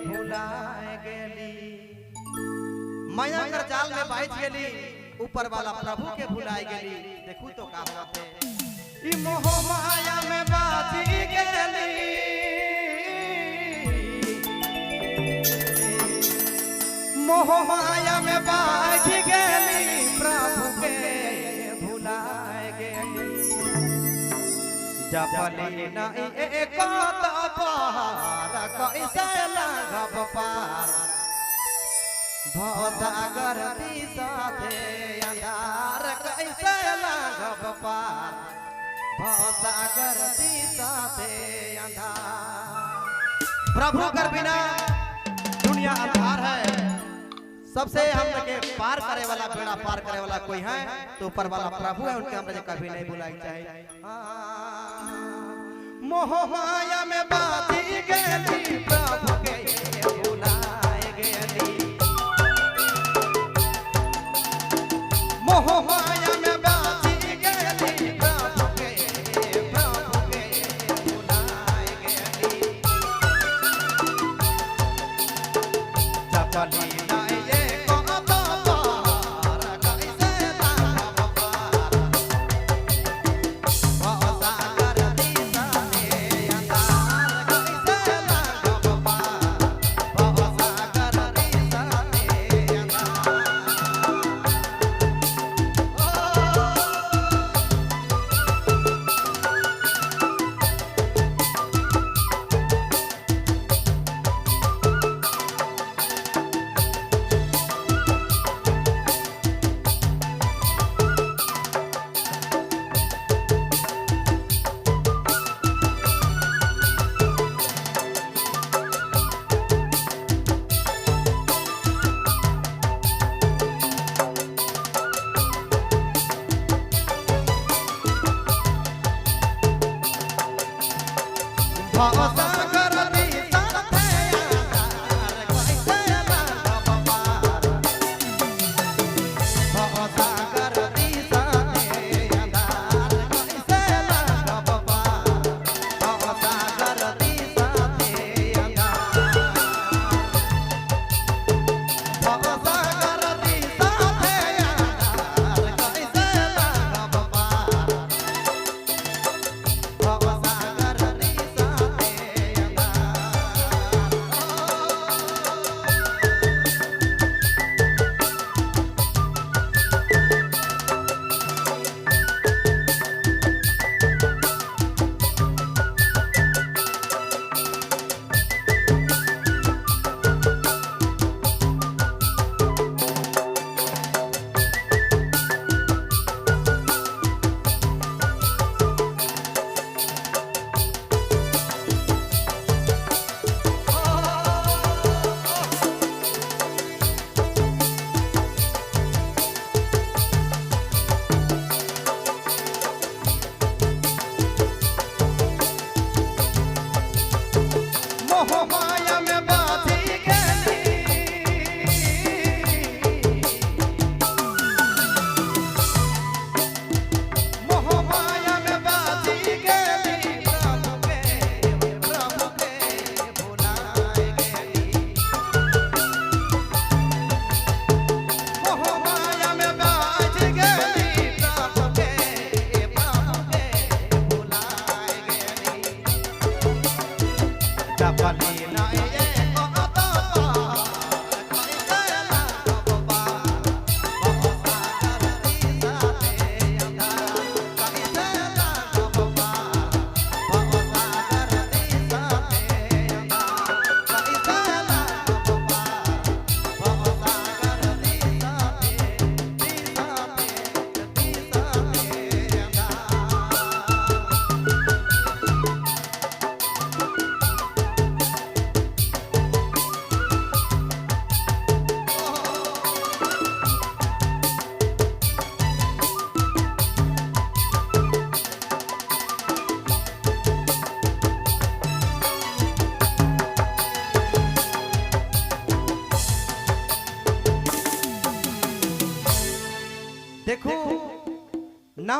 भुलाए गेली माया कर जाल में बैठ गेली ऊपर वाला प्रभु के भुलाए गेली। देखू तो का होते ई मोह माया में बाजी गेली मोह माया में बैठ गेली प्रभु के भुलाए गेली। जपली नहीं एक पार कैसे लागब पार भवसागर साथे अंधार कैसे लागब पार भवसागर साथे अंधार। प्रभु कर बिना दुनिया अंधार है। सबसे हम के पार करे वाला बेड़ा पार करे वाला कोई है तो ऊपर वाला प्रभु है। उनके हम कभी नहीं भुलाई चाहिए। मोह माया में बाजी गेली प्रभु के भुलाए गेली मोह माया में बाजी गेली प्रभु के भुलाए गेली। चपली